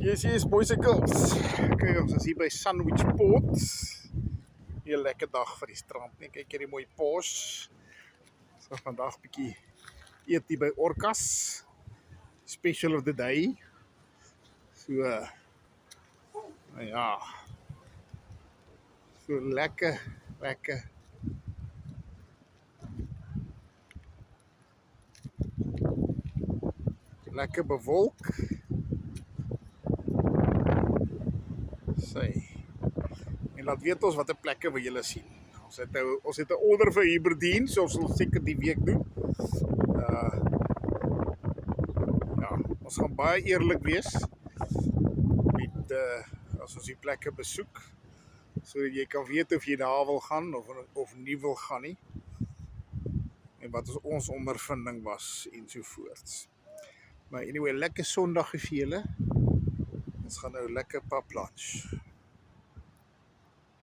Yes, boys and girls. Kyk, ons is hier by Sandwich Port. Hier 'n lekker dag vir die strand, nee. Kyk hierdie mooi pos. So vandag bietjie eet hier by Orcas. Special of the day. So nou ja. So lekker. Lekker bewolk. Sê. En laat weet ons watter plekke wil julle sien. Ons het 'n order vir Aberdeen, so ons sal seker die week doen. Ja, ons gaan baie eerlik wees met as ons die plekke besoek, sodat jy kan weet of jy daar wil gaan of nie wil gaan nie. En wat ons ondervinding was ensovoorts. Maar anyway, lekker Sondag vir julle. Ons gaan nou lekker pap lunch.